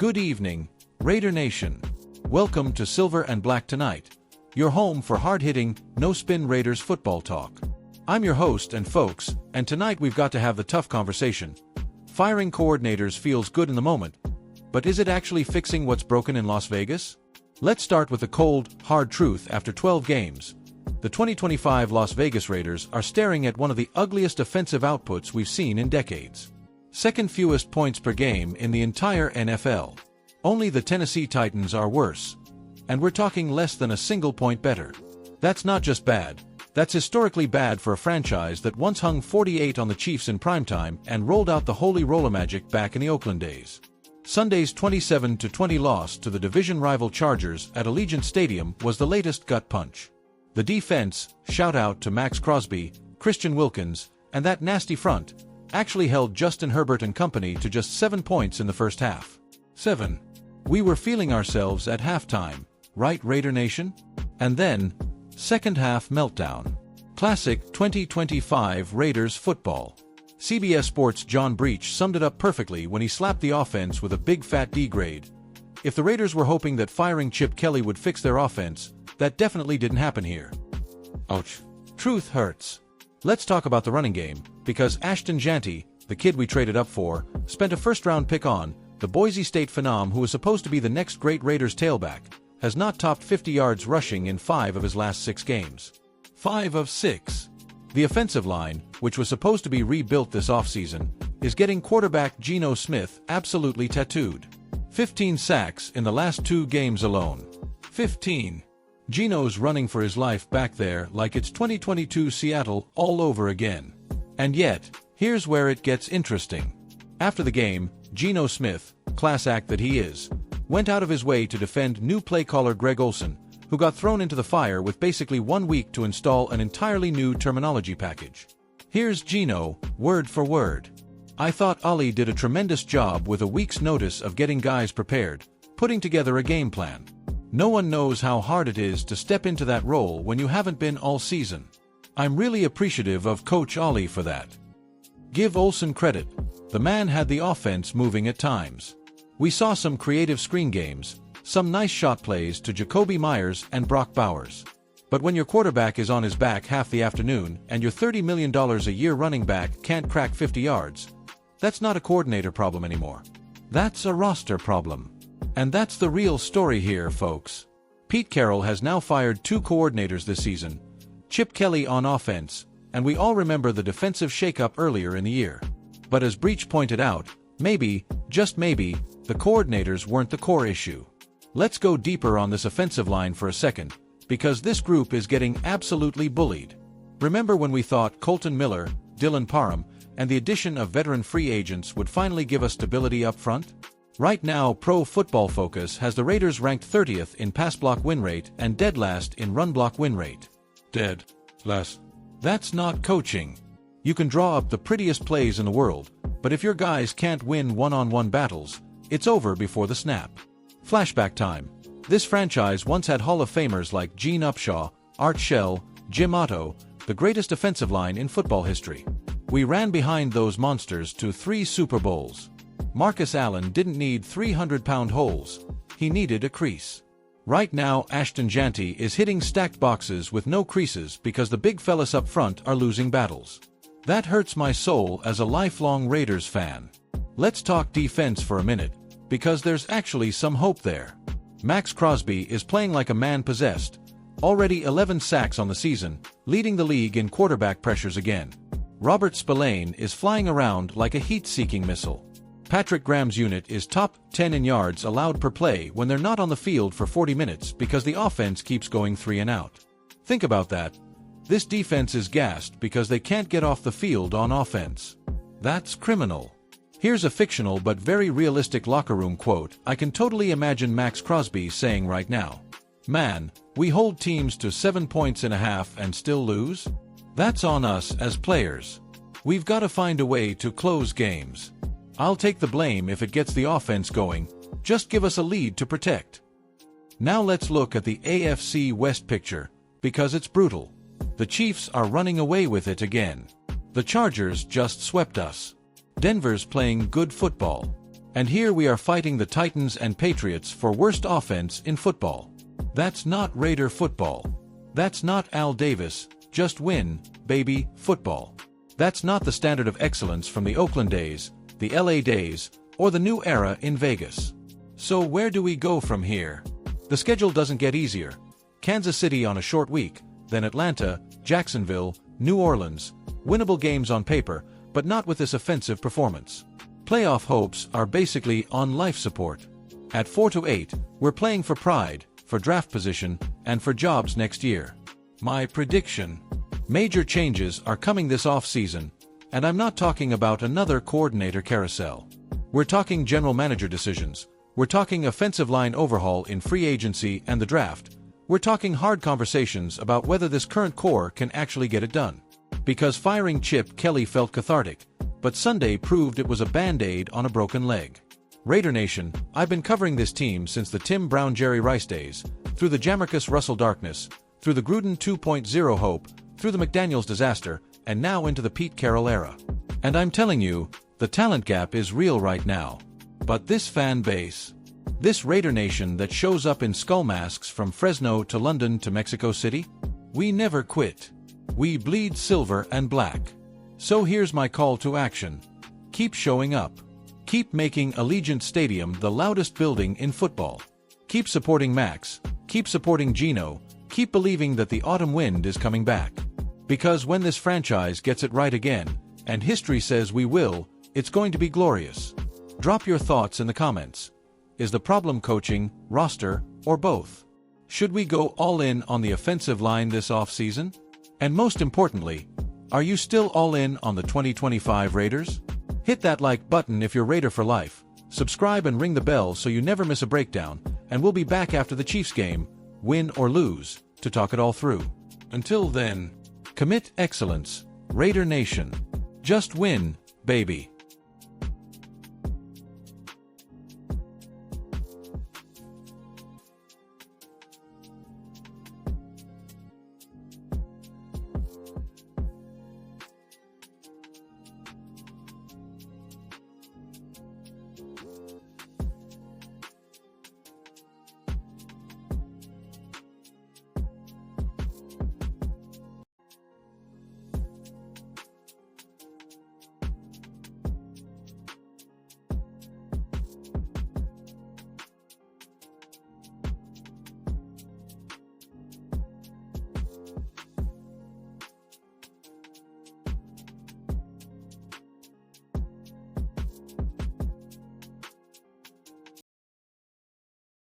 Good evening, Raider Nation. Welcome to Silver and Black Tonight, your home for hard-hitting, no-spin Raiders football talk. I'm your host and folks, and tonight we've got to have the tough conversation. Firing coordinators feels good in the moment, but is it actually fixing what's broken in Las Vegas? Let's start with the cold, hard truth after 12 games. The 2025 Las Vegas Raiders are staring at one of the ugliest offensive outputs we've seen in decades. Second fewest points per game in the entire NFL. Only the Tennessee Titans are worse. And we're talking less than a single point better. That's not just bad. That's historically bad for a franchise that once hung 48 on the Chiefs in primetime and rolled out the holy roller magic back in the Oakland days. Sunday's 27-20 loss to the division rival Chargers at Allegiant Stadium was the latest gut punch. The defense, shout out to Max Crosby, Christian Wilkins, and that nasty front, actually held Justin Herbert and company to just 7 points in the first half. 7. We were feeling ourselves at halftime, right, Raider Nation? And then, second half meltdown. Classic 2025 Raiders football. CBS Sports' John Breach summed it up perfectly when he slapped the offense with a big fat D grade. If the Raiders were hoping that firing Chip Kelly would fix their offense, that definitely didn't happen here. Ouch. Truth hurts. Let's talk about the running game, because Ashton Jeanty, the kid we traded up for, spent a first-round pick on, the Boise State phenom who was supposed to be the next great Raiders tailback, has not topped 50 yards rushing in 5 of his last 6 games. 5 of 6. The offensive line, which was supposed to be rebuilt this offseason, is getting quarterback Geno Smith absolutely tattooed. 15 sacks in the last 2 games alone. 15. Geno's running for his life back there like it's 2022 Seattle all over again. And yet, here's where it gets interesting. After the game, Geno Smith, class act that he is, went out of his way to defend new play caller Greg Olsen, who got thrown into the fire with basically 1 week to install an entirely new terminology package. Here's Geno, word for word. I thought Ollie did a tremendous job with a week's notice of getting guys prepared, putting together a game plan. No one knows how hard it is to step into that role when you haven't been all season. I'm really appreciative of Coach Ollie for that. Give Olsen credit. The man had the offense moving at times. We saw some creative screen games, some nice shot plays to Jacoby Myers and Brock Bowers. But when your quarterback is on his back half the afternoon and your $30 million a year running back can't crack 50 yards, that's not a coordinator problem anymore. That's a roster problem. And that's the real story here, folks. Pete Carroll has now fired 2 coordinators this season, Chip Kelly on offense, and we all remember the defensive shakeup earlier in the year. But as Breach pointed out, maybe, just maybe, the coordinators weren't the core issue. Let's go deeper on this offensive line for a second, because this group is getting absolutely bullied. Remember when we thought Colton Miller, Dylan Parham, and the addition of veteran free agents would finally give us stability up front? Right now, Pro Football Focus has the Raiders ranked 30th in pass block win rate and dead last in run block win rate. Dead last. That's not coaching. You can draw up the prettiest plays in the world, but if your guys can't win one-on-one battles, it's over before the snap. Flashback time. This franchise once had Hall of Famers like Gene Upshaw, Art Shell, Jim Otto, the greatest offensive line in football history. We ran behind those monsters to 3 Super Bowls. Marcus Allen didn't need 300-pound holes. He needed a crease. Right now, Ashton Jeanty is hitting stacked boxes with no creases because the big fellas up front are losing battles. That hurts my soul as a lifelong Raiders fan. Let's talk defense for a minute, because there's actually some hope there. Max Crosby is playing like a man possessed. Already 11 sacks on the season, leading the league in quarterback pressures again. Robert Spillane is flying around like a heat-seeking missile. Patrick Graham's unit is top 10 in yards allowed per play when they're not on the field for 40 minutes because the offense keeps going 3 and out. Think about that. This defense is gassed because they can't get off the field on offense. That's criminal. Here's a fictional but very realistic locker room quote I can totally imagine Max Crosby saying right now. Man, we hold teams to 7 points and a half and still lose? That's on us as players. We've got to find a way to close games. I'll take the blame if it gets the offense going. Just give us a lead to protect. Now let's look at the AFC West picture, because it's brutal. The Chiefs are running away with it again. The Chargers just swept us. Denver's playing good football. And here we are fighting the Titans and Patriots for worst offense in football. That's not Raider football. That's not Al Davis, just win, baby, football. That's not the standard of excellence from the Oakland days, the LA days, or the new era in Vegas. So where do we go from here? The schedule doesn't get easier. Kansas City on a short week, then Atlanta, Jacksonville, New Orleans, winnable games on paper, but not with this offensive performance. Playoff hopes are basically on life support. At 4-8, we're playing for pride, for draft position, and for jobs next year. My prediction: major changes are coming this offseason, and I'm not talking about another coordinator carousel. We're talking general manager decisions. We're talking offensive line overhaul in free agency and the draft. We're talking hard conversations about whether this current core can actually get it done. Because firing Chip Kelly felt cathartic, but Sunday proved it was a band-aid on a broken leg. Raider Nation, I've been covering this team since the Tim Brown Jerry Rice days, through the Jamarcus Russell darkness, through the Gruden 2.0 hope, through the McDaniels disaster, and now into the Pete Carroll era. And I'm telling you, the talent gap is real right now. But this fan base, this Raider Nation that shows up in skull masks from Fresno to London to Mexico City, we never quit. We bleed silver and black. So here's my call to action. Keep showing up. Keep making Allegiant Stadium the loudest building in football. Keep supporting Max. Keep supporting Geno. Keep believing that the autumn wind is coming back. Because when this franchise gets it right again, and history says we will, it's going to be glorious. Drop your thoughts in the comments. Is the problem coaching, roster, or both? Should we go all in on the offensive line this offseason? And most importantly, are you still all in on the 2025 Raiders? Hit that like button if you're Raider for life, subscribe and ring the bell so you never miss a breakdown, and we'll be back after the Chiefs game, win or lose, to talk it all through. Until then, commit excellence, Raider Nation. Just win, baby.